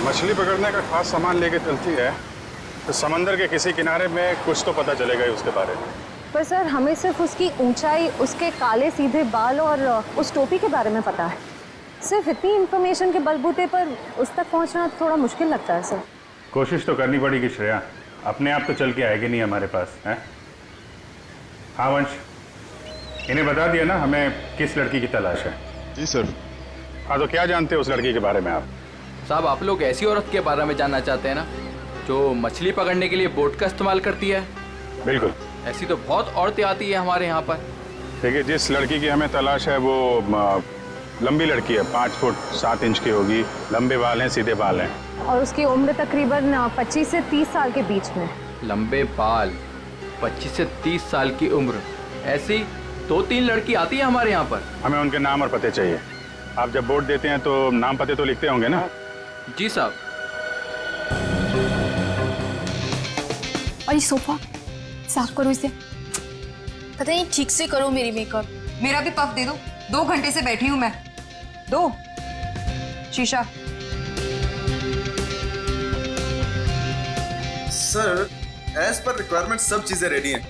मछली पकड़ने का खास सामान लेके चलती है तो समंदर के किसी किनारे में कुछ तो पता चलेगा ही उसके बारे में। पर सर हमें सिर्फ उसकी ऊंचाई, उसके काले सीधे बाल और उस टोपी के बारे में पता है। सिर्फ इतनी इन्फॉर्मेशन के बलबूते पर उस तक पहुंचना थोड़ा मुश्किल लगता है सर। कोशिश तो करनी पड़ेगी श्रेया, अपने आप तो चल के आएगी नहीं हमारे पास है। हाँ वंश, इन्हें बता दिया ना हमें किस लड़की की तलाश है? जी सर। हाँ तो क्या जानते हैं उस लड़की के बारे में आप? साहब आप लोग ऐसी औरत के बारे में जानना चाहते हैं ना जो मछली पकड़ने के लिए बोट का इस्तेमाल करती है? बिल्कुल। ऐसी तो बहुत औरतें आती है हमारे यहाँ पर। देखिए जिस लड़की की हमें तलाश है वो लंबी लड़की है, 5 फुट 7 इंच की होगी, लंबे बाल हैं, सीधे बाल हैं। और उसकी उम्र तकरीबन 25 से 30 साल के बीच में। लंबे बाल, 25 से 30 साल की उम्र, ऐसी 2-3 लड़की आती है हमारे यहाँ पर। हमें उनके नाम और पते चाहिए। आप जब वोट देते हैं तो नाम पते तो लिखते होंगे ना? जी साहब। और ये सोफा साफ करो इसे। पता नहीं ठीक से करो मेरी मेकअप। मेरा भी पफ दे दो, 2 घंटे से बैठी हूँ मैं। दो शीशा। सर एज पर रिक्वायरमेंट सब चीजें रेडी हैं,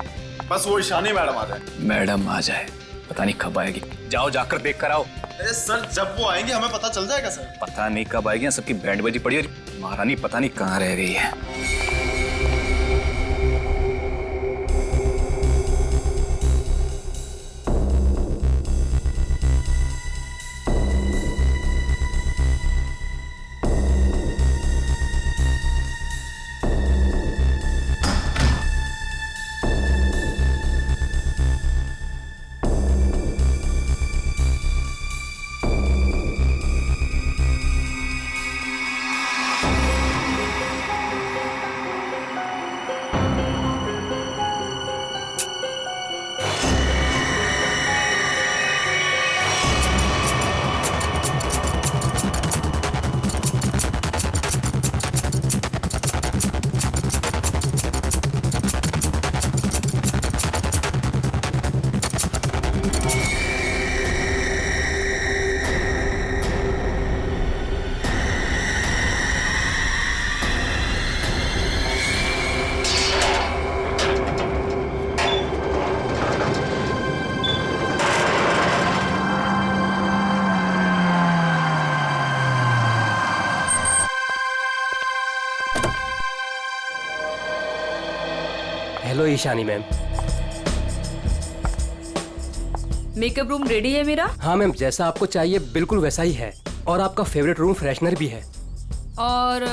बस वो ईशानी मैडम आ जाए। मैडम आ जाए, पता नहीं कब आएगी। जाओ जाकर देख कर आओ। सर जब वो आएंगे हमें पता चल जाएगा सर। पता नहीं कब आएगी, सबकी बैंड बजी पड़ी और महारानी पता नहीं कहाँ रह गई है। Hello Ishani ma'am. Makeup room ready है मेरा। हाँ मैम, जैसा आपको चाहिए बिल्कुल वैसा ही है, और आपका फेवरेट रूम फ्रेशनर भी है। और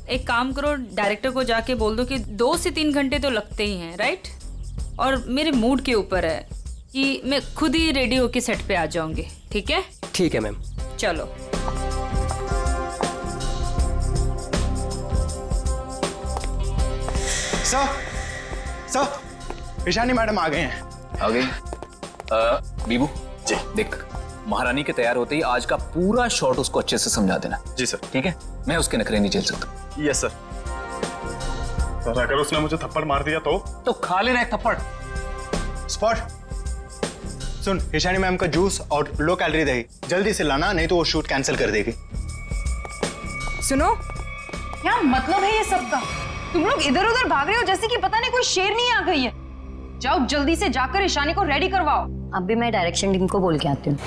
एक काम करो, डायरेक्टर को जाके बोल दो कि 2 से 3 घंटे तो लगते ही हैं, राइट? और मेरे मूड के ऊपर है कि मैं खुद ही रेडी होके सेट पे आ जाऊंगी। ठीक है? ठीक है मैम। चलो। सर ईशानी मैडम आ गए हैं। आ गई? बीबू जी देख, महारानी के तैयार होते ही आज का पूरा शॉट उसको अच्छे से समझा देना। जी सर। ठीक है, मैं उसके नखरे नहीं झेल सकता। Yes sir. सर अगर उसने मुझे थप्पड़ मार दिया तो खा लेना एक थप्पड़। स्पॉट सुन, ईशानी मैम का जूस और लो कैलोरी दही जल्दी से लाना, नहीं तो वो शूट कैंसिल कर देगी। सुनो, क्या मतलब है ये सब का? तुम लोग इधर उधर भाग रहे हो जैसे कि पता नहीं कोई शेरनी आ गई है। जाओ जल्दी से जाकर ईशानी को रेडी करवाओ। अब भी मैं डायरेक्शन टीम को बोल के आती हूँ।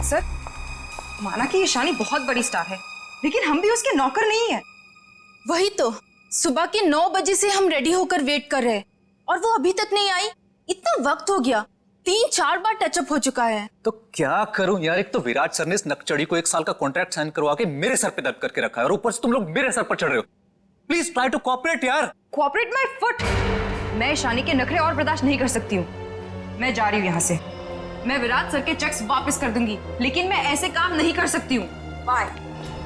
सर, माना कि ईशानी बहुत बड़ी स्टार है, लेकिन हम भी उसके नौकर नहीं है। वही तो, सुबह के 9 बजे से हम रेडी होकर वेट कर रहे हैं और वो अभी तक नहीं आई। इतना वक्त हो गया, 3-4 बार टचअप हो चुका है। तो क्या करूं यार, एक तो विराट सर ने इस नकचड़ी को 1 साल का कॉन्ट्रैक्ट साइन करवा के मेरे सर पे दर्द करके रखा है और ऊपर से तुम लोग मेरे सर पर चढ़ रहे हो। प्लीज ट्राई टू कोऑपरेट यार। Cooperate my foot. मैं ईशानी के नखरे और बर्दाश्त नहीं कर सकती हूँ। मैं जा रही हूँ यहाँ से। मैं विराट सर के चेक्स वापस कर दूंगी, लेकिन मैं ऐसे काम नहीं कर सकती हूँ। बाय।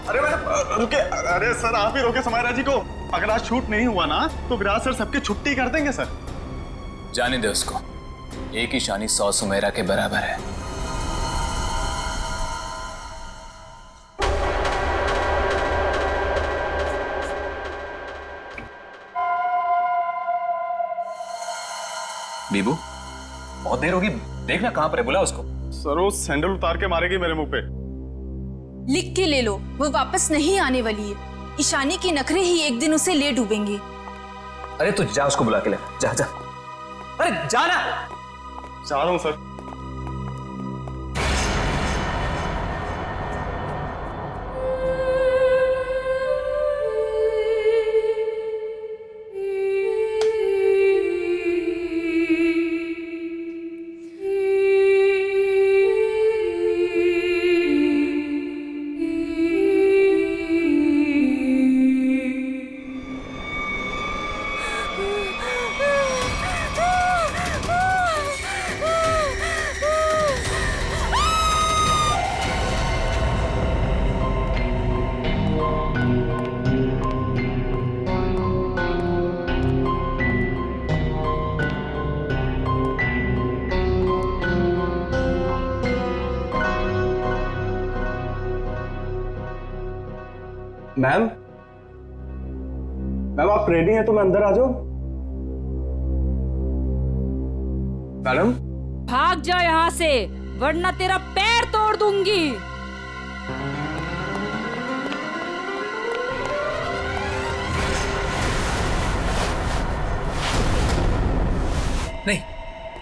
अरे मैडम रुके। अरे सर आप ही रोके समायरा जी को। अगर आज शूट नहीं हुआ ना तो विराट सर सबकी छुट्टी कर देंगे सर। जाने दे उसको, एक ईशानी 100 सुमेरा के बराबर है। बीबू, बहुत देर होगी, देखना कहां पर है, बुला उसको। सर वो सैंडल उतार के मारेगी मेरे मुंह पे। लिख के ले लो, वो वापस नहीं आने वाली है। ईशानी की नखरे ही एक दिन उसे ले डूबेंगे। अरे तू जा, उसको बुला के ले, जा जा। अरे जाना। जा रहा हूं सर। मैम, मैम आप रेडी हैं तो मैं अंदर आ जाऊं? मैडम, भाग जा यहाँ से, वरना तेरा पैर तोड़ दूंगी। नहीं,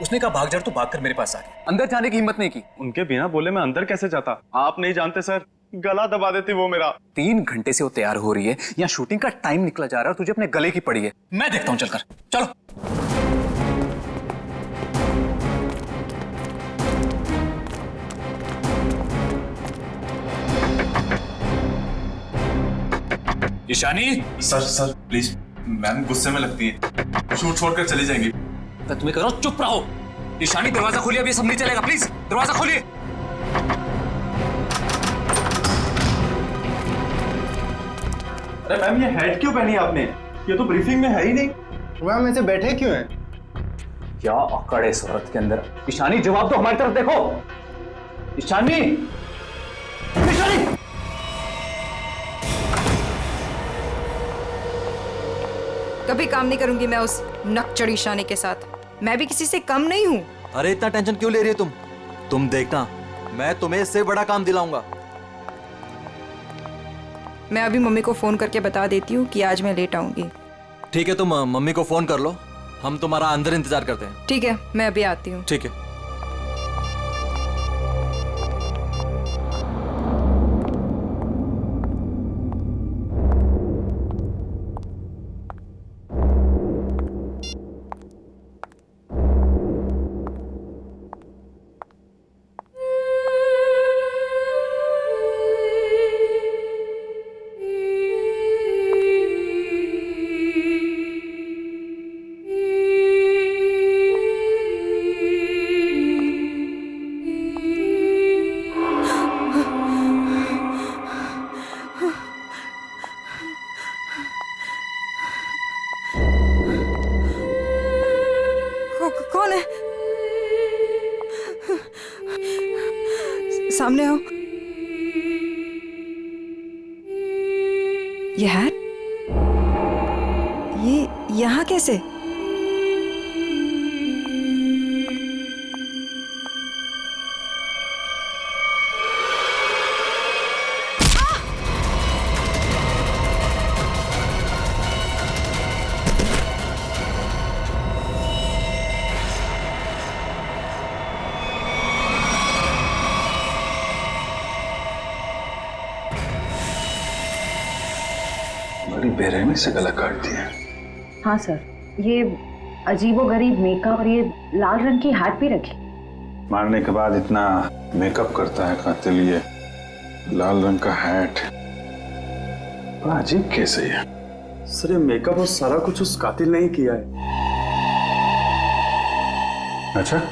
उसने कहा भाग जा, तो भागकर मेरे पास आ गया। अंदर जाने की हिम्मत नहीं की। उनके बिना बोले मैं अंदर कैसे जाता? आप नहीं जानते सर, गला दबा देती वो मेरा। 3 घंटे से वो तैयार हो रही है, यहाँ शूटिंग का टाइम निकला जा रहा है और तुझे अपने गले की पड़ी है। मैं देखता हूँ, चलकर चलो। ईशानी। सर प्लीज, मैम गुस्से में लगती है, शूट छोड़कर चली जाएंगी। तो तुम्हें करो, चुप रहो। ईशानी दरवाजा खोलिए, अभी सब नहीं चलेगा, प्लीज दरवाजा खोलिए। अरे मैम ये हेड क्यों पहनी आपने? ये तो ब्रीफिंग में है ही नहीं। मैम ऐसे बैठे क्यों हैं? क्या अकड़ है इस औरत के अंदर। ईशानी जवाब दो, हमारी तरफ देखो। ईशानी, ईशानी। कभी काम नहीं करूंगी मैं उस नकचढ़ ईशानी के साथ। मैं भी किसी से कम नहीं हूं। अरे इतना टेंशन क्यों ले रही हो तुम देखना, मैं तुम्हें इससे बड़ा काम दिलाऊंगा। मैं अभी मम्मी को फोन करके बता देती हूँ कि आज मैं लेट आऊंगी। ठीक है, तुम मम्मी को फोन कर लो, हम तुम्हारा अंदर इंतजार करते हैं। ठीक है, मैं अभी आती हूँ। ठीक है। कौन है? सामने आओ। ये हैट, ये यहाँ कैसे? बड़ी बेरहमी से गला काट दिया। हाँ सर, ये अजीबोगरीब मेकअप और ये लाल रंग की हैट भी रखी। मारने के बाद इतना मेकअप करता है कातिल, ये लाल रंग का हैट बड़ा अजीब केस है ये। सर ये मेकअप और सारा कुछ उस कातिल ने ही किया है। अच्छा,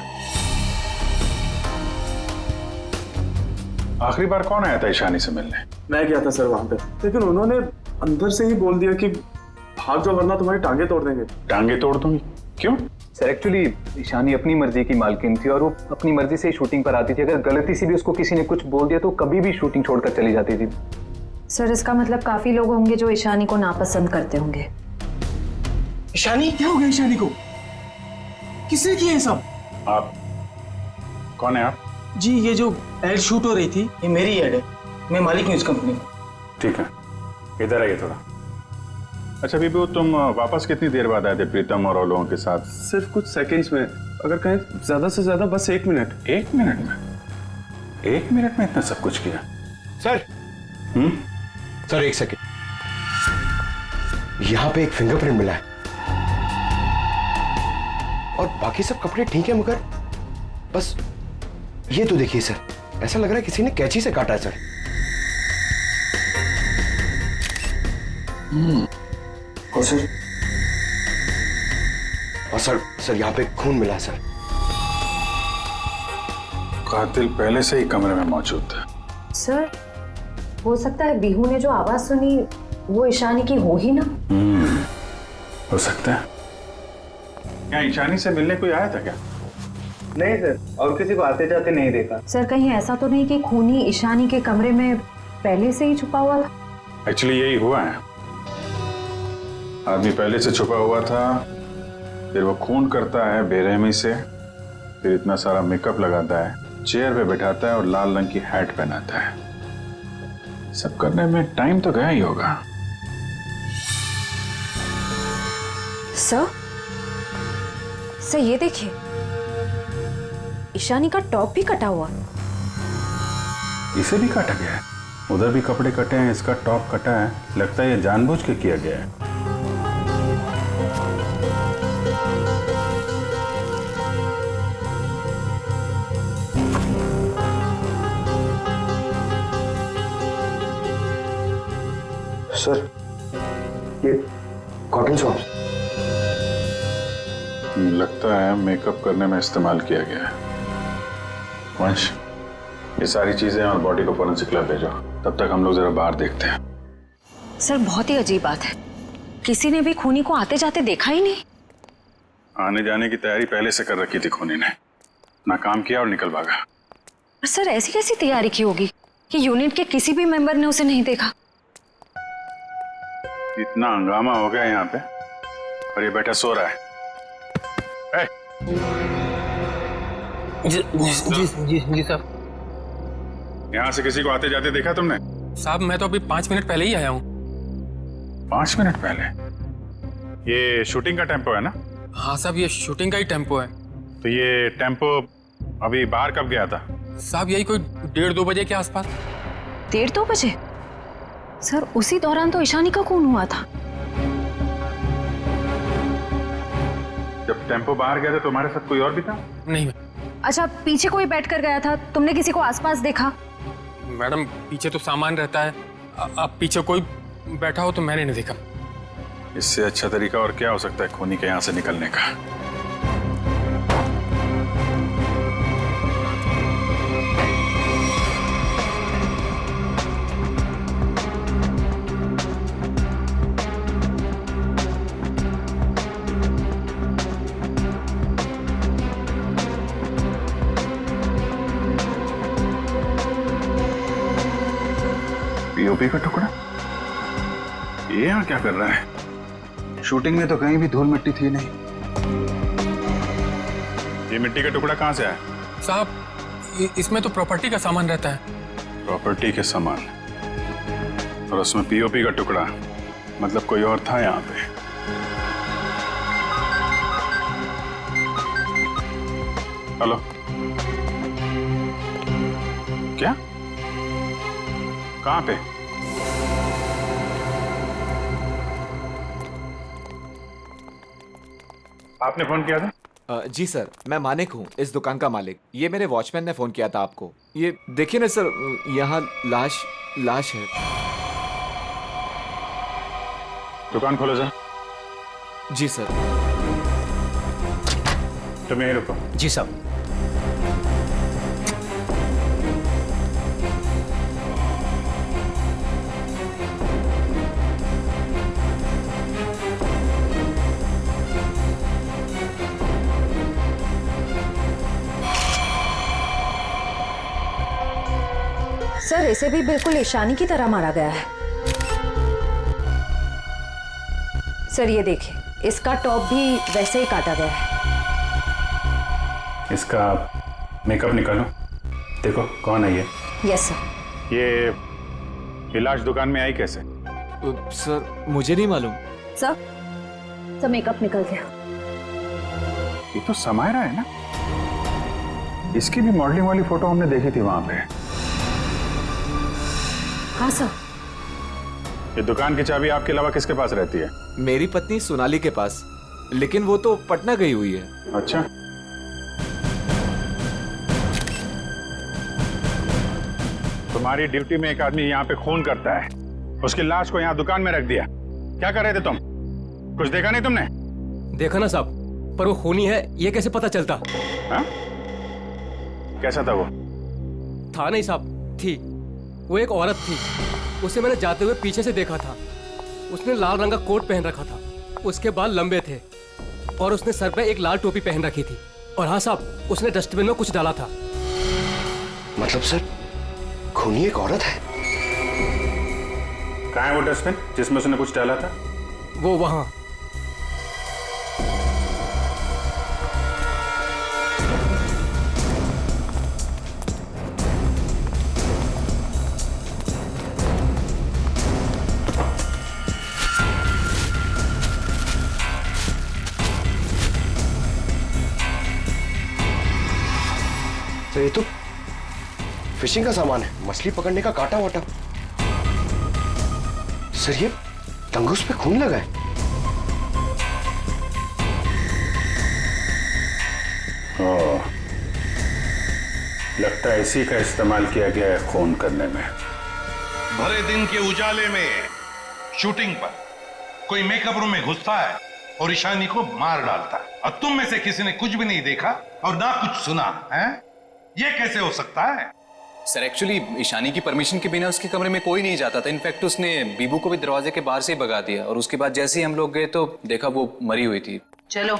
आखिरी बार कौन आया था ईशानी से मिलने? मैं गया था सर वहां पे, लेकिन उन्होंने अंदर से ही बोल दिया कि भाग जाओ वरना तुम्हारी टांगे तोड़ देंगे। टांगे तोड़ दूंगी? क्यों? सर एक्चुअली ईशानी अपनी मर्जी की मालकिन थी और वो अपनी मर्जी से ही शूटिंग पर आती थी। अगर गलती से भी उसको किसी ने कुछ बोल दिया तो कभी भी शूटिंग छोड़कर चली जाती थी। सर इसका मतलब काफी लोग होंगे जो ईशानी को नापसंद करते होंगे। ईशानी क्या हो गया? ईशानी को किसने किया ये सब? आप कौन है आप? जी ये जो एड शूट हो रही थी ये मेरी एड है, मैं मालिक हूँ इस कंपनी का। ठीक है, इधर आइए थोड़ा। अच्छा बीबू, तुम वापस कितनी देर बाद आए थे प्रीतम और लोगों के साथ? सिर्फ कुछ सेकंड्स में, अगर कहें ज्यादा से ज्यादा बस 1 मिनट। 1 मिनट में? 1 मिनट में इतना सब कुछ किया? सर सर 1 सेकेंड, यहाँ पे एक फिंगरप्रिंट मिला है और बाकी सब कपड़े ठीक है, मगर बस ये तो देखिए सर, ऐसा लग रहा है किसी ने कैंची से काटा है सर। और सर यहाँ पे खून मिला है सर। कातिल पहले से ही कमरे में मौजूद था। सर हो सकता है बिहू ने जो आवाज सुनी वो ईशानी की हो ही ना। हो सकता है। क्या ईशानी से मिलने कोई आया था क्या? नहीं सर, और किसी को आते जाते नहीं देखा। सर कहीं ऐसा तो नहीं कि खूनी ईशानी के कमरे में पहले से ही छुपा हुआ था? एक्चुअली यही हुआ है। आदमी पहले से छुपा हुआ था, फिर वो खून करता है बेरहमी से, फिर इतना सारा मेकअप लगाता है, चेयर पे बैठाता है और लाल रंग की हैट पहनाता है। सब करने में टाइम तो गया ही होगा। सर ये देखिए, ईशानी का टॉप भी कटा हुआ। इसे भी काटा गया है? उधर भी कपड़े कटे हैं, इसका टॉप कटा है। लगता है ये जानबूझ के किया गया है। सर ये कॉटन सॉक्स लगता है मेकअप करने में इस्तेमाल किया गया है। वंश, ये सारी चीजें और बॉडी को फोरेंसिक लैब भेजो, तब तक हम लोग जरा बाहर देखते हैं। सर बहुत ही अजीब बात है, किसी ने भी खूनी को आते जाते देखा ही नहीं। आने जाने की तैयारी पहले से कर रखी थी खूनी ने, ना काम किया और निकल भागा। सर ऐसी कैसी तैयारी की होगी कि यूनिट के किसी भी मेंबर ने उसे नहीं देखा? इतना हंगामा हो गया यहाँ पे और ये बैठा सो रहा है। जी साहब। यहाँ से किसी को आते जाते देखा तुमने? साहब मैं तो अभी 5 मिनट पहले ही आया हूँ। 5 मिनट पहले? ये शूटिंग का टेम्पो है ना? हाँ साहब, ये शूटिंग का ही टेम्पो है। तो ये टेम्पो अभी बाहर कब गया था? साहब यही कोई 1:30-2 बजे के आसपास। 1:30-2 बजे? सर उसी दौरान तो ईशानी का खून हुआ था। जब टेम्पो बाहर गया था तो हमारे साथ कोई और भी था? नहीं। अच्छा पीछे कोई बैठ कर गया था, तुमने किसी को आसपास देखा? मैडम पीछे तो सामान रहता है, अब पीछे कोई बैठा हो तो मैंने नहीं देखा। इससे अच्छा तरीका और क्या हो सकता है खूनी के यहाँ से निकलने का? पीओपी का टुकड़ा ये यहाँ क्या कर रहा है? शूटिंग में तो कहीं भी धूल मिट्टी थी नहीं। ये मिट्टी का टुकड़ा कहाँ से आया? साहब इसमें तो प्रॉपर्टी का सामान रहता है। प्रॉपर्टी के सामान और उसमें पीओपी का टुकड़ा, मतलब कोई और था यहाँ पे। हेलो, क्या? कहाँ पे? आपने फोन किया था? जी सर, मैं मानिक हूँ, इस दुकान का मालिक। ये मेरे वॉचमैन ने फोन किया था आपको। ये देखिए ना सर, यहाँ लाश है। दुकान खोलो सर। जी सर। तुम यहीं रुको। जी साहब। सर इसे भी बिल्कुल ईशानी की तरह मारा गया है। सर ये देखिए, इसका टॉप भी वैसे ही काटा गया है। इसका मेकअप निकालो, देखो कौन है ये। Yes sir. ये लाश दुकान में आई कैसे? सर मुझे नहीं मालूम। सर मेकअप निकल गया। ये तो समायरा है ना, इसकी भी मॉडलिंग वाली फोटो हमने देखी थी वहां पे। हाँ सर। ये दुकान की चाबी आपके अलावा किसके पास रहती है? मेरी पत्नी सोनाली के पास, लेकिन वो तो पटना गई हुई है। अच्छा, तुम्हारी ड्यूटी में एक आदमी यहाँ पे खून करता है, उसकी लाश को यहाँ दुकान में रख दिया, क्या कर रहे थे तुम? कुछ देखा नहीं तुमने? देखा ना साहब, पर वो खूनी है ये कैसे पता चलता? हा? कैसा था वो? था नहीं साहब, थी। वो एक औरत थी, उसे मैंने जाते हुए पीछे से देखा था। उसने लाल रंग का कोट पहन रखा था, उसके बाल लंबे थे और उसने सर पे एक लाल टोपी पहन रखी थी। और हाँ साहब, उसने डस्टबिन में कुछ डाला था। मतलब सर खूनी एक औरत है? कहाँ है वो डस्टबिन जिसमें उसने कुछ डाला था? वो वहां। तो ये तो फिशिंग का सामान है, मछली पकड़ने का कांटा वाटा। सर ये तंगूस पे खून लगा है। ओह, लगता है इसी का इस्तेमाल किया गया है खून करने में। भरे दिन के उजाले में शूटिंग पर कोई मेकअप रूम में घुसता है और ईशानी को मार डालता है, और तुम में से किसी ने कुछ भी नहीं देखा और ना कुछ सुना है? ये कैसे हो सकता है? सर एक्चुअली ईशानी की परमिशन के बिना उसके कमरे में कोई नहीं जाता था। इनफैक्ट उसने बीबू को भी दरवाजे के बाहर से ही भगा दिया, और उसके बाद जैसे ही हम लोग गए तो देखा वो मरी हुई थी। चलो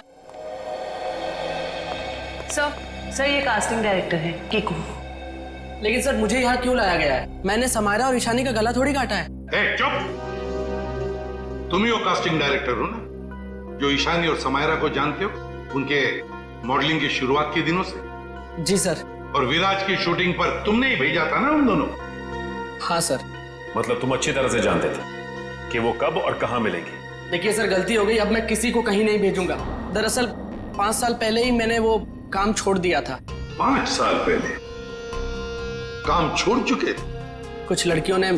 सर ये कास्टिंग डायरेक्टर है कीकू। लेकिन सर मुझे यहाँ क्यों लाया गया है? मैंने समायरा और ईशानी का गला थोड़ी काटा है। चुप! तुम ही वो कास्टिंग डायरेक्टर हो ना, जो ईशानी और समायरा को जानते हो उनके मॉडलिंग की शुरुआत के दिनों से? जी सर। और विराज की शूटिंग पर तुमने ही भेजा था ना उन दोनों? हाँ सर। मतलब तुम अच्छी तरह से जानते थे कि वो कब और कहां मिलेंगी? देखिए सर, गलती हो गई, अब मैं किसी को कहीं नहीं भेजूंगा। दरअसल 5 साल पहले ही मैंने वो काम छोड़ दिया था। 5 साल पहले काम छोड़ चुके थे? कुछ लड़कियों ने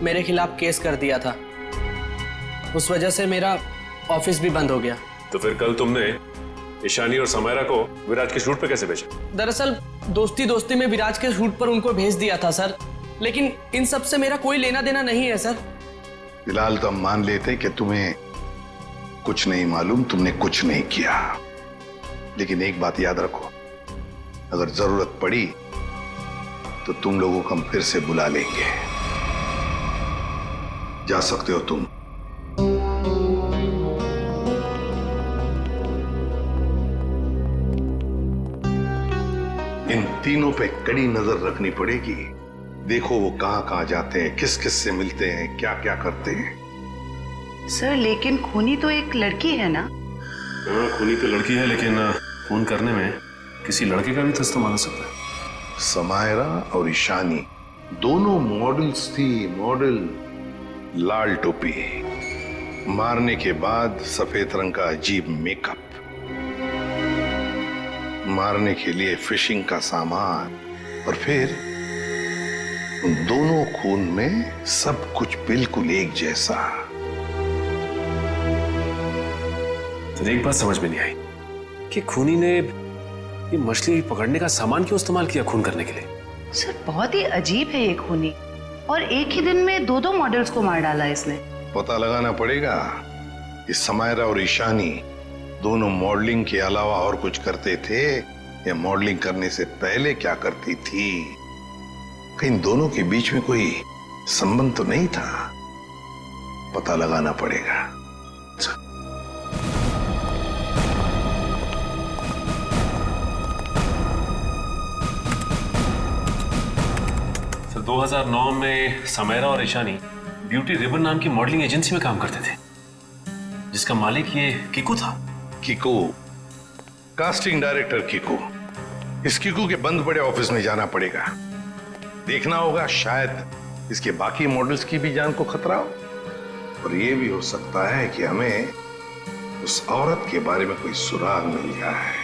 मेरे खिलाफ केस कर दिया था, उस वजह से मेरा ऑफिस भी बंद हो गया। तो फिर कल तुमने ईशानी और समायरा को विराज के शूट पे कैसे भेजा? दरअसल दोस्ती दोस्ती में विराज के शूट पर उनको भेज दिया था सर, लेकिन इन सब से मेरा कोई लेना देना नहीं है सर। फिलहाल तो हम मान लेते कि तुम्हें कुछ नहीं मालूम, तुमने कुछ नहीं किया। लेकिन एक बात याद रखो, अगर जरूरत पड़ी तो तुम लोगों को हम फिर से बुला लेंगे। जा सकते हो तुम। इन तीनों पे कड़ी नजर रखनी पड़ेगी। देखो वो कहां कहां जाते हैं, किस किस से मिलते हैं, क्या क्या करते हैं। सर लेकिन खूनी तो एक लड़की है ना? हाँ, खूनी तो लड़की है, लेकिन खून करने में किसी लड़के का भी तो इस्तेमाल हो सकता है। समायरा और ईशानी दोनों मॉडल्स थी, मॉडल। लाल टोपी, मारने के बाद सफेद रंग का अजीब मेकअप, मारने के लिए फिशिंग का सामान, और फिर उन दोनों खून में सब कुछ बिल्कुल एक जैसा। तो एक बात समझ में नहीं आई कि खूनी ने ये मछली पकड़ने का सामान क्यों इस्तेमाल किया खून करने के लिए? सर बहुत ही अजीब है ये खूनी, और एक ही दिन में 2 मॉडल्स को मार डाला इसने। पता लगाना पड़ेगा कि समायरा और ईशानी दोनों मॉडलिंग के अलावा और कुछ करते थे या मॉडलिंग करने से पहले क्या करती थी। कहीं दोनों के बीच में कोई संबंध तो नहीं था, पता लगाना पड़ेगा। 2009 में समैरा और ईशानी ब्यूटी रिबन नाम की मॉडलिंग एजेंसी में काम करते थे, जिसका मालिक ये किकू था। Kiku, casting director Kiku. इस किकू के बंद पड़े ऑफिस में जाना पड़ेगा। देखना होगा, शायद इसके बाकी मॉडल्स की भी जान को खतरा हो। और ये भी हो सकता है कि हमें उस औरत के बारे में कोई सुराग मिल जाए।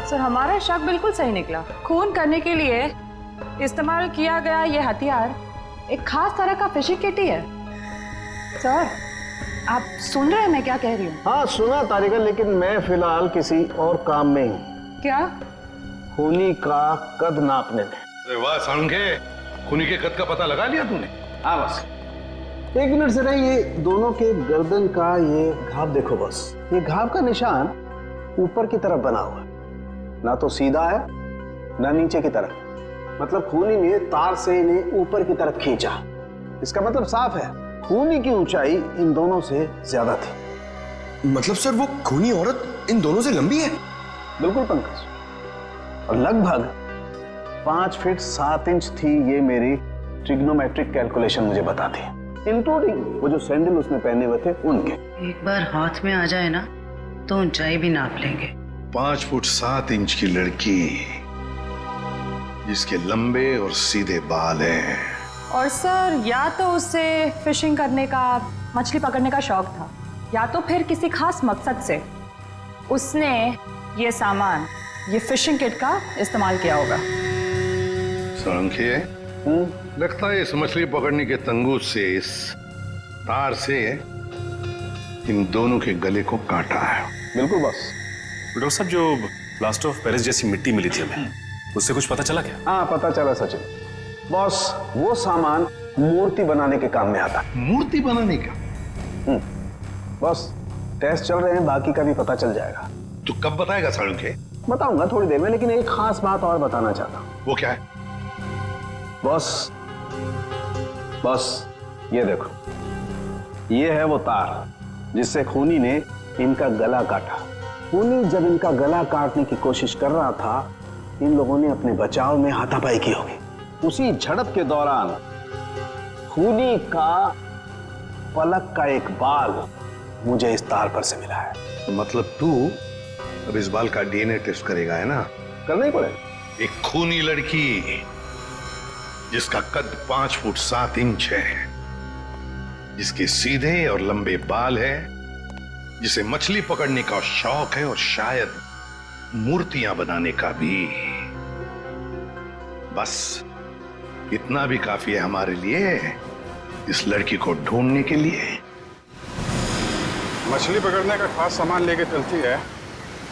सर, हमारा शक बिल्कुल सही निकला। खून करने के लिए इस्तेमाल किया गया ये हथियार एक खास तरह का फिशिंग किट ही है। सर, आप सुन रहे हैं मैं क्या कह रही हूँ? हाँ सुना तारिका, लेकिन मैं फिलहाल किसी और काम में हूँ। क्या? खूनी का कद नापने में। अरे वाह सालुंखे, खूनी के कद का पता लगा लिया तूने? हाँ बस 1 मिनट से रही। ये दोनों के गर्दन का ये घाव देखो बस। ये घाव का निशान ऊपर की तरफ बना हुआ है, ना तो सीधा है ना नीचे की तरफ। मतलब खूनी ने तार से इन्हें ऊपर की तरफ खींचा। इसका मतलब साफ है, खूनी की ऊंचाई इन दोनों से ज्यादा थी। मतलब सर वो खूनी औरत इन दोनों से लंबी है? बिल्कुल पंकज, और लगभग 5 फीट 7 इंच थी। ये मेरी ट्रिग्नोमेट्रिक कैलकुलेशन मुझे बताती है, इंक्लूडिंग वो जो सैंडल उसने पहने हुए थे उनके। एक बार हाथ में आ जाए ना तो ऊंचाई भी नाप लेंगे। 5 फुट 7 इंच की लड़की जिसके लंबे और सीधे बाल हैं। और सर, या तो उसे फिशिंग करने का, मछली पकड़ने का शौक था, या तो फिर किसी खास मकसद से उसने ये सामान, ये फिशिंग किट का इस्तेमाल किया होगा। सालुंखे, लगता है इस मछली पकड़ने के तंगूस से, इस तार से इन दोनों के गले को काटा है। बिल्कुल बस। डॉक्टर साहब, जो प्लास्टर ऑफ पेरिस जैसी मिट्टी मिली थी हमें, उससे कुछ पता चला क्या? हाँ पता चला सचिन। बॉस, वो सामान मूर्ति बनाने के काम में आता है। मूर्ति बनाने का? बॉस, टेस्ट चल रहे हैं, बाकी का भी पता चल जाएगा। तो कब बताएगा सालुंखे? बताऊंगा थोड़ी देर में, लेकिन एक खास बात और बताना चाहता हूँ। वो क्या है? बॉस ये देखो, ये है वो तार जिससे खूनी ने इनका गला काटा। खूनी जब इनका गला काटने की कोशिश कर रहा था, इन लोगों ने अपने बचाव में हाथापाई की होगी। उसी झड़प के दौरान खूनी का पलक का एक बाल मुझे इस तार पर से मिला है। तो मतलब तू अब इस बाल का डीएनए टेस्ट करेगा, है ना? करना ही पड़ेगा। एक खूनी लड़की जिसका कद 5 फुट 7 इंच है, जिसके सीधे और लंबे बाल हैं, जिसे मछली पकड़ने का शौक है और शायद मूर्तियां बनाने का भी। बस इतना भी काफी है हमारे लिए, इस लड़की को ढूंढने के लिए। मछली पकड़ने का खास सामान लेके चलती है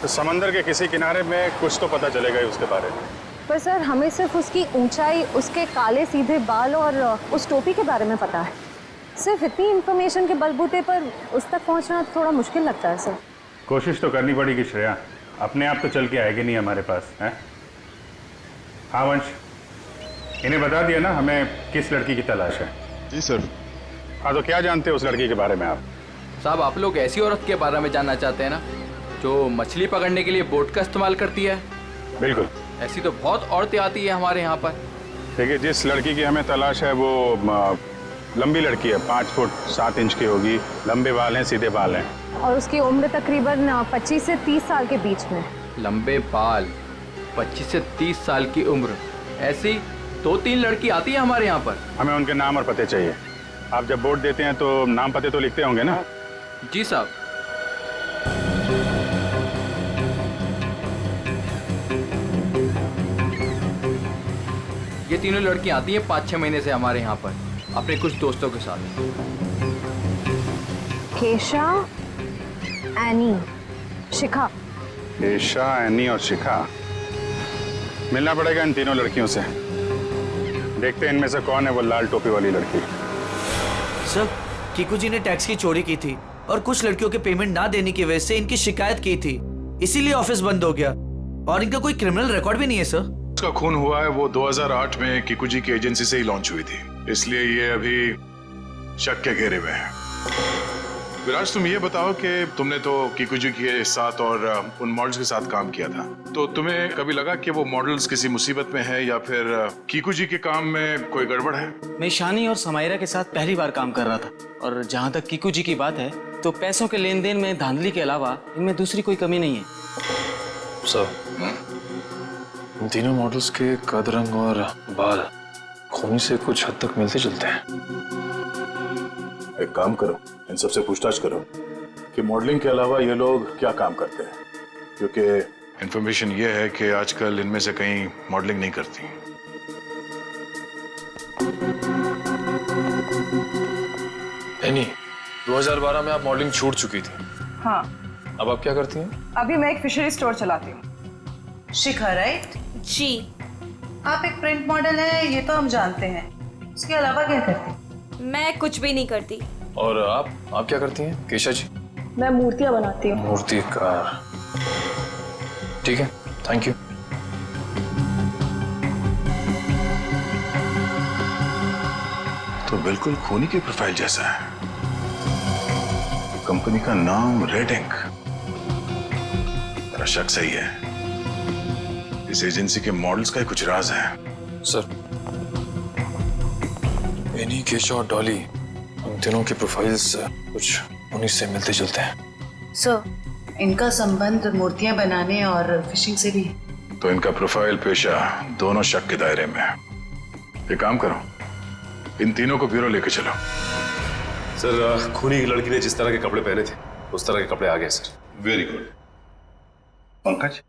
तो समंदर के किसी किनारे में कुछ तो पता चलेगा ही उसके बारे में। पर सर, हमें सिर्फ उसकी ऊंचाई, उसके काले सीधे बाल और उस टोपी के बारे में पता है। सिर्फ इतनी इन्फॉर्मेशन के बलबूते पर उस तक पहुंचना थोड़ा मुश्किल लगता है सर। कोशिश तो करनी पड़ेगी श्रेया, अपने आप तो चल के आएगी नहीं हमारे पास, है? हाँ वंश, इन्हें बता दिया ना हमें किस लड़की की तलाश है? जी सर। हाँ, तो क्या जानते हो उस लड़की के बारे में आप? साहब, आप लोग ऐसी औरत के बारे में जानना चाहते हैं ना, जो मछली पकड़ने के लिए बोट का इस्तेमाल करती है? बिल्कुल। ऐसी तो बहुत औरतें आती है हमारे यहाँ पर। देखिए, जिस लड़की की हमें तलाश है वो लंबी लड़की है, 5 फुट 7 इंच की होगी, लंबे बाल हैं, सीधे बाल हैं। और उसकी उम्र तकरीबन 25 से 30 साल के बीच में। लंबे बाल, 25 से 30 साल की उम्र, ऐसी 2-3 लड़की आती है हमारे यहाँ पर। हमें उनके नाम और पते चाहिए। आप जब वोट देते हैं तो नाम पते तो लिखते होंगे ना? जी साहब। ये तीनों लड़कियां आती हैं 5-6 महीने से हमारे यहाँ पर अपने कुछ दोस्तों के साथ। केशा, एनी, शिखा। केशा, एनी और शिखा। मिलना पड़ेगा इन तीनों लड़कियों से। देखते हैं इनमें से कौन है वो लाल टोपी वाली लड़की। सर, कीकू जी ने टैक्स की चोरी की थी और कुछ लड़कियों के पेमेंट ना देने की वजह से इनकी शिकायत की थी, इसीलिए ऑफिस बंद हो गया। और इनका कोई क्रिमिनल रिकॉर्ड भी नहीं है सर। उसका खून हुआ है वो 2008 में कीकू जी की एजेंसी से ही लॉन्च हुई थी, इसलिए ये अभी शक के घेरे में है। विराज, तुम ये बताओ कि तुमने तो कीकू जी के साथ और उन मॉडल्स के साथ काम किया था, तो तुम्हें कभी लगा कि वो मॉडल्स किसी मुसीबत में है या फिर कीकू जी के काम में कोई गड़बड़ है? मैं ईशानी और समायरा के साथ पहली बार काम कर रहा था, और जहाँ तक कीकू जी की बात है तो पैसों के लेन देन में धांधली के अलावा इनमें दूसरी कोई कमी नहीं है। सर, इन तीनों मॉडल्स के कद, रंग और बाल खूनी से कुछ हद तक मिलते जुलते हैं। एक काम करो, इन सबसे पूछताछ करो कि मॉडलिंग के अलावा ये लोग क्या काम करते हैं, क्योंकि इंफॉर्मेशन ये है कि आजकल इनमें से कहीं मॉडलिंग नहीं करती। एनी, 2012 में आप मॉडलिंग छूट चुकी थी। हाँ, अब आप क्या करती हैं? अभी मैं एक फिशरी स्टोर चलाती हूँ। शिखा, राइट? जी। आप एक प्रिंट मॉडल है, ये तो हम जानते हैं। उसके अलावा क्या करती? मैं कुछ भी नहीं करती। और आप क्या करती हैं केशा जी? मैं मूर्तियाँ बनाती हूँ। मूर्तिकार। ठीक है, थैंक यू। तो बिल्कुल खूनी की प्रोफाइल जैसा है। कंपनी का नाम रेड इंक। मेरा शक सही है, इस एजेंसी के मॉडल्स का ही कुछ राज है। सर, एनी, केशा और डॉली, उन तीनों के प्रोफाइल्स कुछ उन्हीं से मिलते जुलते हैं। सर, इनका संबंध मूर्तियां बनाने और फिशिंग से भी। तो इनका प्रोफाइल, पेशा दोनों शक के दायरे में है। एक काम करो, इन तीनों को ब्यूरो लेके चलो। सर, खूनी की लड़की ने जिस तरह के कपड़े पहने थे उस तरह के कपड़े आ गए सर। Very good. पंकज,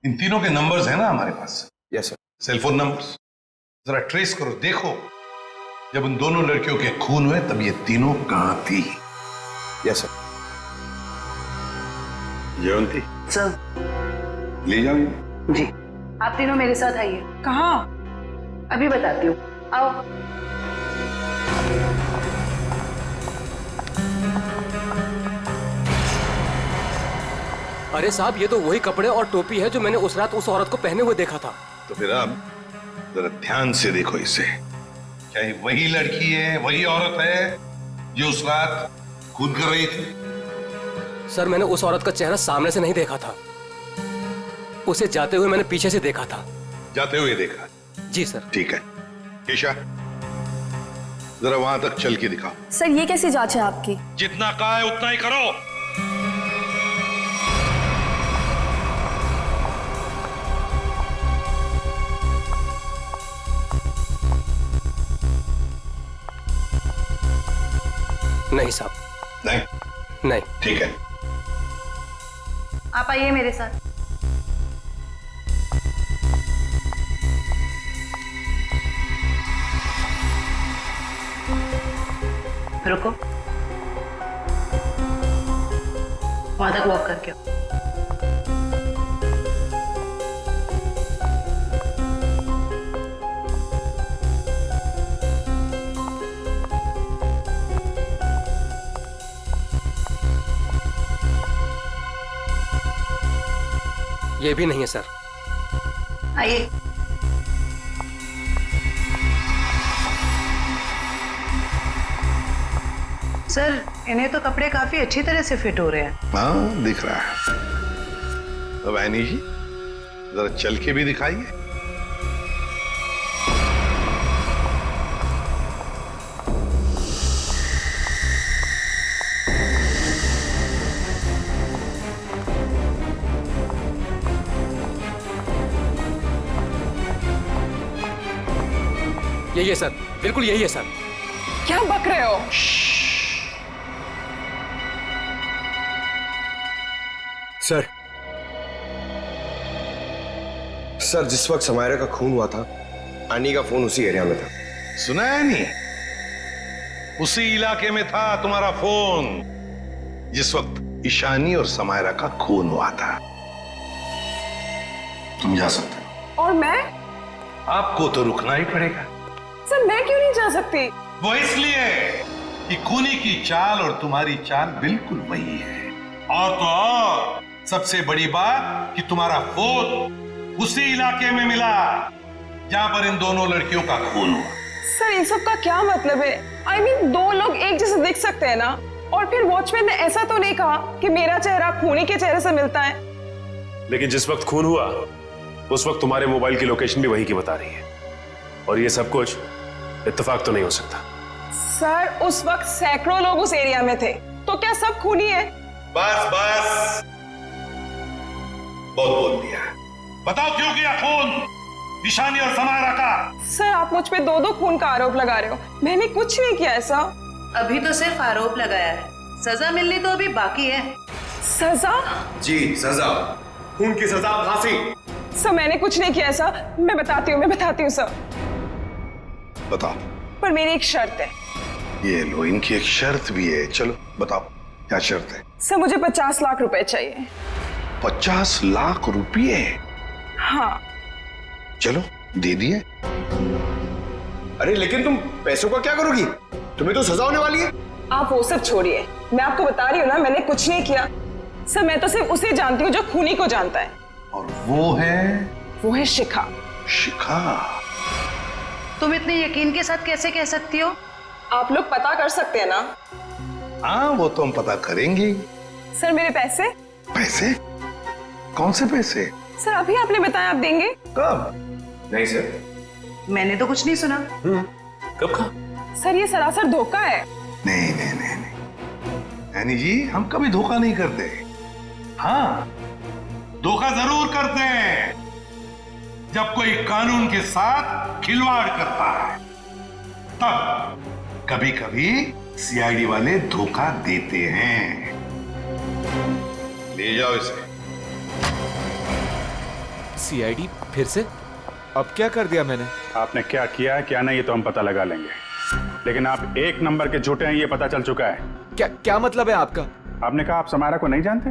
इन तीनों के नंबर्स हैं ना हमारे पास? Yes sir. सेलफोन नंबर्स जरा ट्रेस करो, देखो जब उन दोनों लड़कियों के खून हुए तब ये तीनों कहां थी। Yes sir. जयंती सर, ले जाओ जी। आप तीनों मेरे साथ आइए। कहाँ? अभी बताती हूँ, आओ। अरे साहब, ये तो वही कपड़े और टोपी है जो मैंने उस रात उस औरत को पहने हुए देखा था। तो फिर आप जरा ध्यान से देखो इसे। क्या ये वही लड़की है, वही औरत है जो उस रात खून कर रही थी? सर, मैंने उस औरत का चेहरा सामने से नहीं देखा था, उसे जाते हुए मैंने पीछे से देखा था। जाते हुए देखा? जी सर। ठीक है, केशा जरा वहां तक चल के दिखाओ। सर, ये कैसी जांच है आपकी? जितना कहा है उतना ही करो। नहीं साहब। नहीं? नहीं। ठीक है, आप आइए मेरे साथ। रुको, वहां तक वॉक करके आओ। ये भी नहीं है सर। आइए। सर, इन्हें तो कपड़े काफी अच्छी तरह से फिट हो रहे हैं। हाँ, दिख रहा है। अब ऐनी जी जरा चल के भी दिखाइए। यही है सर, बिल्कुल यही है सर। क्या बक रहे हो? सर, जिस वक्त समायरा का खून हुआ था आनी का फोन उसी एरिया में था। सुना है नहीं? उसी इलाके में था तुम्हारा फोन जिस वक्त ईशानी और समायरा का खून हुआ था। तुम जा सकते हो। और मैं? आपको तो रुकना ही पड़ेगा। सर मैं क्यों नहीं जा सकती? वो इसलिए कि खूनी की चाल और तुम्हारी चाल बिल्कुल वही है। और तो और सबसे बड़ी बात कि तुम्हारा फोन उसी इलाके में मिला जहां पर इन दोनों लड़कियों का खून हुआ। सर इन सब का क्या मतलब है? I mean, दो लोग एक जैसे दिख सकते हैं ना? और फिर वॉचमैन ने ऐसा तो नहीं कहा कि मेरा चेहरा खूनी के चेहरे से मिलता है। लेकिन जिस वक्त खून हुआ उस वक्त तुम्हारे मोबाइल की लोकेशन भी वही की बता रही है, और ये सब कुछ इत्तेफाक तो नहीं हो सकता। सर उस वक्त सैकड़ों लोग उस एरिया में थे, तो क्या सब खूनी है? बस बस, बहुत बोल दिया। बताओ क्यों किया खून ईशानी और समायरा का? सर आप मुझ पे दो खून का आरोप लगा रहे हो। मैंने कुछ नहीं किया ऐसा। अभी तो सिर्फ आरोप लगाया है, सजा मिलनी तो अभी बाकी है। सजा? जी सजा, खून की सजा, फांसी। सर मैंने कुछ नहीं किया ऐसा। मैं बताती हूँ सर। बताओ। पर मेरी एक शर्त है। ये लो, इनकी एक शर्त भी है। चलो बताओ क्या शर्त है? सर मुझे 50 लाख रुपए चाहिए। 50 लाख रुपये? हाँ। चलो दे दिए। अरे लेकिन तुम पैसों का क्या करोगी? तुम्हें तो सजा होने वाली है। आप वो सब छोड़िए, मैं आपको बता रही हूँ ना, मैंने कुछ नहीं किया। सर मैं तो सिर्फ उसे जानती हूँ जो खूनी को जानता है। और वो है शिखा। शिखा? तुम इतने यकीन के साथ कैसे कह सकती हो? आप लोग पता कर सकते हैं ना? हाँ वो तो हम पता करेंगे। सर मेरे पैसे? पैसे? कौन से पैसे? सर अभी आपने बताया आप देंगे। कब? नहीं सर, मैंने तो कुछ नहीं सुना। कब कहा? सर ये सरासर धोखा है। नहीं नहीं नहीं नहीं यानी जी, हम कभी धोखा नहीं करते। हाँ धोखा जरूर करते हैं जब कोई कानून के साथ खिलवाड़ करता है, तब कभी कभी सीआईडी वाले धोखा देते हैं। ले जाओ इसे। सीआईडी फिर से? अब क्या कर दिया मैंने? आपने क्या किया है क्या नहीं ये तो हम पता लगा लेंगे, लेकिन आप एक नंबर के झूठे हैं ये पता चल चुका है। क्या मतलब है आपका? आपने कहा आप समायरा को नहीं जानते।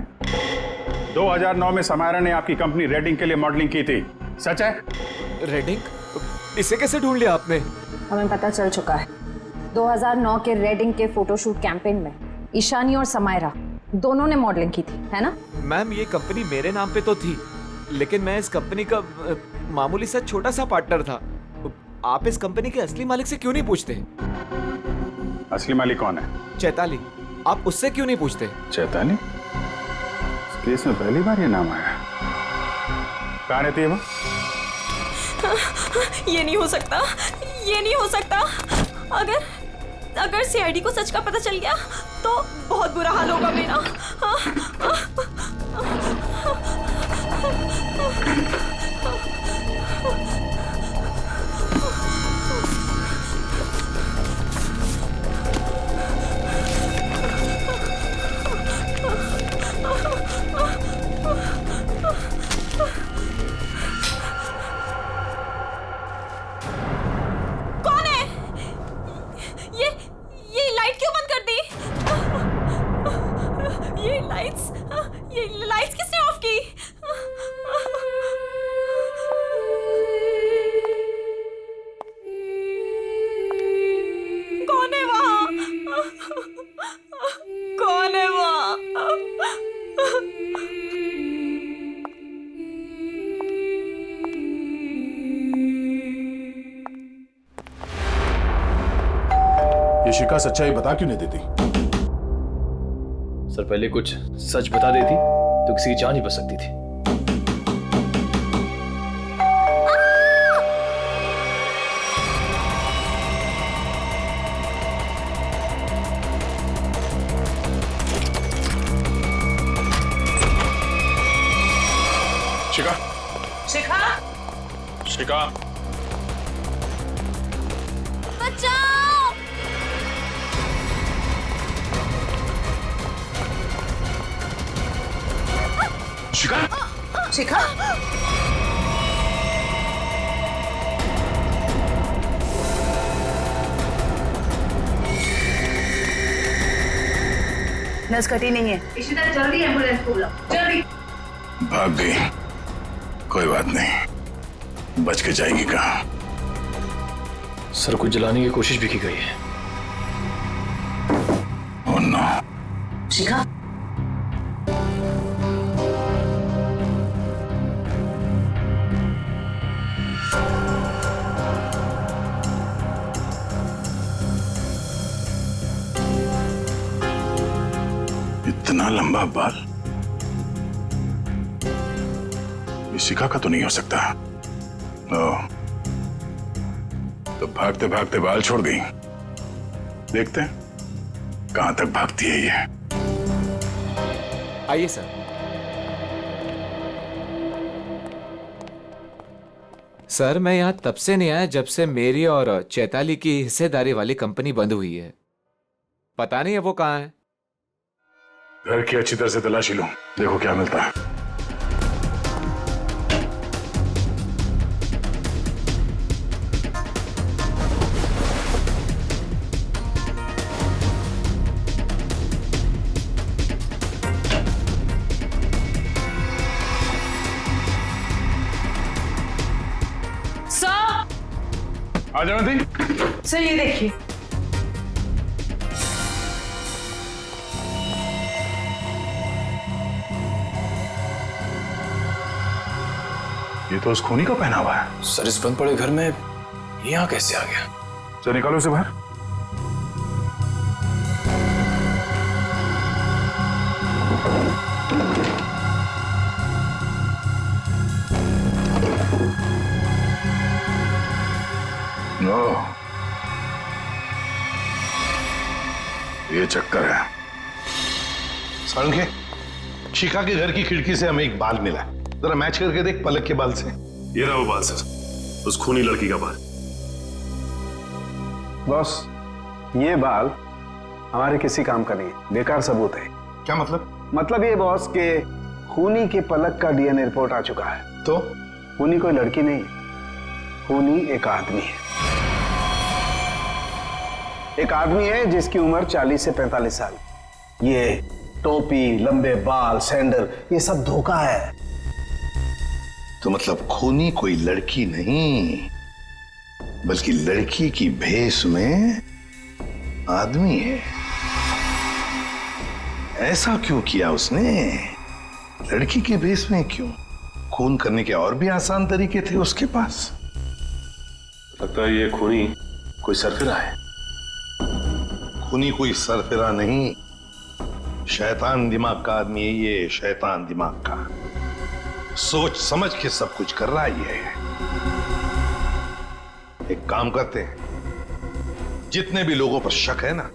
2009 में समायरा ने आपकी कंपनी रेडिंग के लिए मॉडलिंग की थी, सच है? रेडिंग? इसे कैसे ढूंढ लिया आपने? हमें पता चल चुका है। 2009 के रेडिंग के फोटोशूट कैंपेन में ईशानी और समायरा दोनों ने मॉडलिंग की थी, है ना? मैम ये कंपनी मेरे नाम पे तो थी, लेकिन मैं इस कंपनी का मामूली सा छोटा सा पार्टनर था। आप इस कंपनी के असली मालिक से क्यों नहीं पूछते? असली मालिक कौन है? चैताली। आप उससे क्यों नहीं पूछते? चैताली? इस केस में पहली बार ये नाम आया। कहाँ रहती है वो? ये नहीं हो सकता, ये नहीं हो सकता। अगर सीआईडी को सच का पता चल गया तो बहुत बुरा हाल होगा मेरा। कौन है? ये लाइट क्यों बंद कर दी? ये लाइट्स किसने ऑफ की? कौन है वहां? कौन है वहां? ये शिखा सच्चाई बता क्यों नहीं देती? सर पहले कुछ सच बता देती तो किसी की जान ही बच सकती थी। शिखा, शिखा, शिखा, बचाओ! शिखा, शिखा, नस कटी नहीं है। इशिता जल्दी एम्बुलेंस को बुलाओ, जल्दी। भाग गई, कोई बात नहीं, बच के जाएगी कहाँ? सर को जलाने की कोशिश भी की गई है। Oh no. शिखा, इतना लंबा बाल ये शिखा का तो नहीं हो सकता। ओह, तो भागते भागते बाल छोड़ गई। देखते हैं कहां तक भागती है ये। आइए सर। सर मैं यहाँ तब से नहीं आया जब से मेरी और चैताली की हिस्सेदारी वाली कंपनी बंद हुई है। पता नहीं है वो कहाँ है। घर की अच्छी तरह से तलाशी लो, देखो क्या मिलता है। आ जाओ दी। सर ये देखिए। ये तो उस खूनी का पहना हुआ है। सर इस बंद पड़े घर में ये यहाँ कैसे आ गया? चल निकालो उसे बाहर। नो, ये चक्कर है। सारंगे, शिखा के घर की खिड़की से हमें एक बाल मिला है, जरा मैच करके देख पलक के बाल से। ये रहा वो बाल सर, उस खूनी लड़की का बाल। बॉस, ये बाल हमारे किसी काम का नहीं है, बेकार सबूत है। क्या मतलब? मतलब ये बॉस के खूनी के पलक का डीएनए रिपोर्ट आ चुका है। तो खूनी कोई लड़की नहीं है, खूनी एक आदमी है। एक आदमी है जिसकी उम्र 40 से 45 साल। ये टोपी, लंबे बाल, सैंडल, ये सब धोखा है। तो मतलब खूनी कोई लड़की नहीं, बल्कि लड़की की भेष में आदमी है। ऐसा क्यों किया उसने? लड़की के भेष में क्यों? खून करने के और भी आसान तरीके थे उसके पास। लगता है ये खूनी कोई सरफिरा है। खूनी कोई सरफिरा नहीं, शैतान दिमाग का आदमी है ये, शैतान दिमाग का। सोच समझ के सब कुछ कर रहा है ये। एक काम करते हैं, जितने भी लोगों पर शक है ना,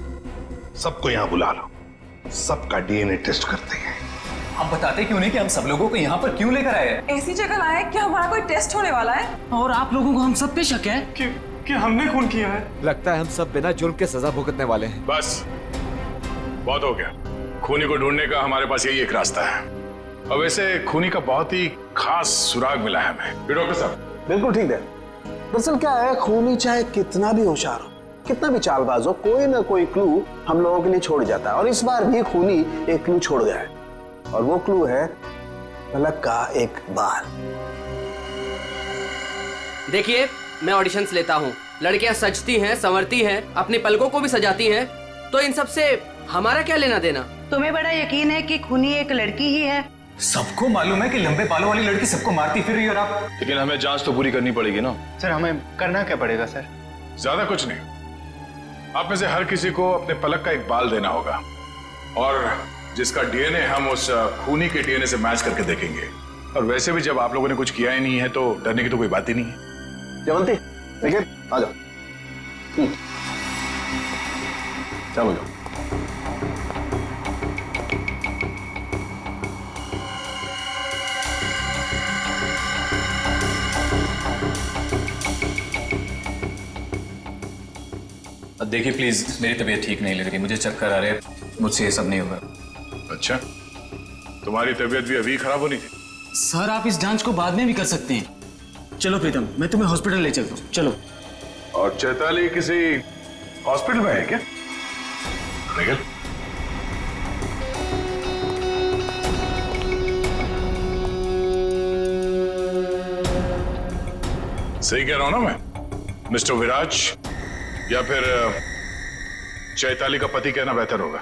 सबको यहां बुला लो, सबका डीएनए टेस्ट करते हैं। आप बताते क्यों नहीं कि हम सब लोगों को यहाँ पर क्यों लेकर आए? ऐसी जगह लाए कि हमारा कोई टेस्ट होने वाला है और आप लोगों को हम सब पे शक है कि हमने खून किया है। लगता है हम सब बिना जुर्म के सजा भुगतने वाले हैं। बस बहुत हो गया। खूनी को ढूंढने का हमारे पास यही एक रास्ता है। और वैसे खूनी का बहुत ही खास सुराग मिला है हमें। डॉक्टर साहब बिल्कुल ठीक है। दरअसल क्या है, खूनी चाहे कितना भी होशियार हो, कितना भी चालबाज हो, कोई ना कोई क्लू हम लोगों के लिए छोड़ जाता है। और इस बार भी खूनी एक क्लू छोड़ गया है, और वो क्लू है पलक का एक बाल। देखिए, मैं ऑडिशंस लेता हूँ, लड़कियां सजती हैं, संवरती हैं, अपनी पलकों को भी सजाती हैं, तो इन सब से हमारा क्या लेना देना? तुम्हें बड़ा यकीन है कि खूनी एक लड़की ही है? सबको मालूम है कि लंबे बालों वाली लड़की सबको मारती फिर रही है, और आप। लेकिन हमें जांच तो पूरी करनी पड़ेगी ना। सर हमें करना क्या पड़ेगा सर? ज्यादा कुछ नहीं, आप में से हर किसी को अपने पलक का एक बाल देना होगा, और जिसका डीएनए हम उस खूनी के डीएनए से मैच करके देखेंगे। और वैसे भी जब आप लोगों ने कुछ किया ही नहीं है तो डरने की तो कोई बात ही नहीं है। जयवंती देखिए, आ जाओ। चलो जाओ। देखिए प्लीज, मेरी तबीयत ठीक नहीं लग रही, मुझे चक्कर आ रहे हैं, मुझसे ये सब नहीं होगा। अच्छा, तुम्हारी तबीयत भी अभी खराब होनी थी? सर आप इस जांच को बाद में भी कर सकते हैं। चलो प्रीतम, मैं तुम्हें हॉस्पिटल ले चलता हूँ, चलो। और चैताली किसी हॉस्पिटल में है क्या? निकल। सही कह रहा हूं ना मैं? मिस्टर विराज या फिर चैताली का पति कहना बेहतर होगा।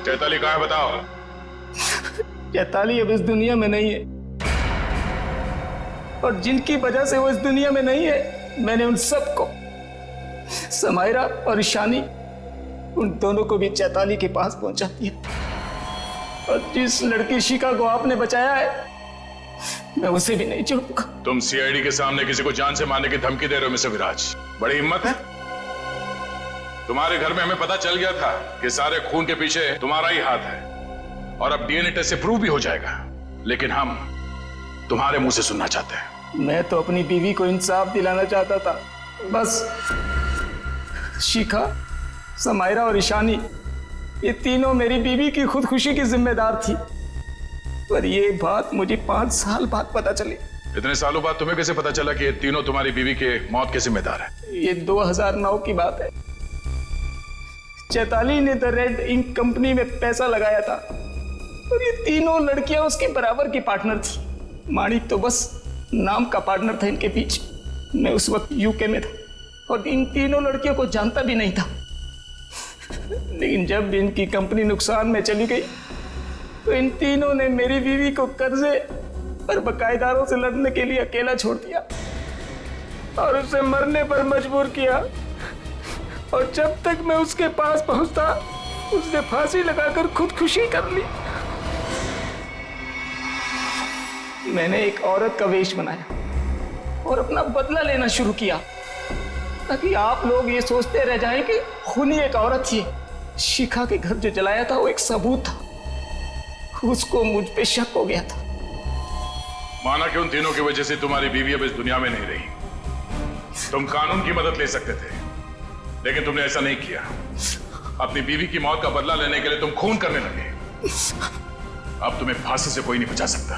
चैताली कहाँ है बताओ? चैताली अब इस दुनिया में नहीं है, और जिनकी वजह से वो इस दुनिया में नहीं है, मैंने उन सबको, समायरा और ईशानी, उन दोनों को भी चैताली के पास पहुंचा दिया। और जिस लड़की शिखा को आपने बचाया है, मैं उसे भी नहीं छोड़ूंगा। तुम सीआईडी के सामने किसी को जान से मारने की धमकी दे रहे हो मिस्टर विराज? बड़ी हिम्मत है तुम्हारे। घर में हमें पता चल गया था कि सारे खून के पीछे तुम्हारा ही हाथ है, और अब डीएनए टेस्ट से प्रूव भी हो जाएगा, लेकिन हम तुम्हारे मुंह से सुनना चाहते हैं। मैं तो अपनी बीवी को इंसाफ दिलाना चाहता था, बस शिखा, समायरा और ईशानी, ये तीनों मेरी बीवी की खुदकुशी की जिम्मेदार थी। पर ये बात मुझे 5 साल बाद पता चली। इतने सालों बाद तुम्हें कैसे पता चला कि ये तीनों तुम्हारी बीवी के मौत के जिम्मेदार है? ये 2009 की बात है। चैताली ने द रेड इंक कंपनी में पैसा लगाया था, और ये तीनों लड़कियां उसके बराबर की पार्टनर थी। माणिक तो बस नाम का पार्टनर था इनके पीछे। मैं उस वक्त यूके में था और इन तीनों लड़कियों को जानता भी नहीं था। लेकिन जब इनकी कंपनी नुकसान में चली गई, तो इन तीनों ने मेरी बीवी को कर्जे और बकायेदारों से लड़ने के लिए अकेला छोड़ दिया और उसे मरने पर मजबूर किया। और जब तक मैं उसके पास पहुंचता, उसने फांसी लगाकर खुदकुशी कर ली। मैंने एक औरत का वेश बनाया और अपना बदला लेना शुरू किया, ताकि आप लोग ये सोचते रह जाएं कि खूनी एक औरत थी। शिखा के घर जो जलाया था वो एक सबूत था, उसको मुझ पे शक हो गया था। माना कि उन तीनों की वजह से तुम्हारी बीवी अब इस दुनिया में नहीं रही। तुम कानून की मदद ले सकते थे, लेकिन तुमने ऐसा नहीं किया। अपनी बीवी की मौत का बदला लेने के लिए तुम खून करने लगे। अब तुम्हें फांसी से कोई नहीं बचा सकता।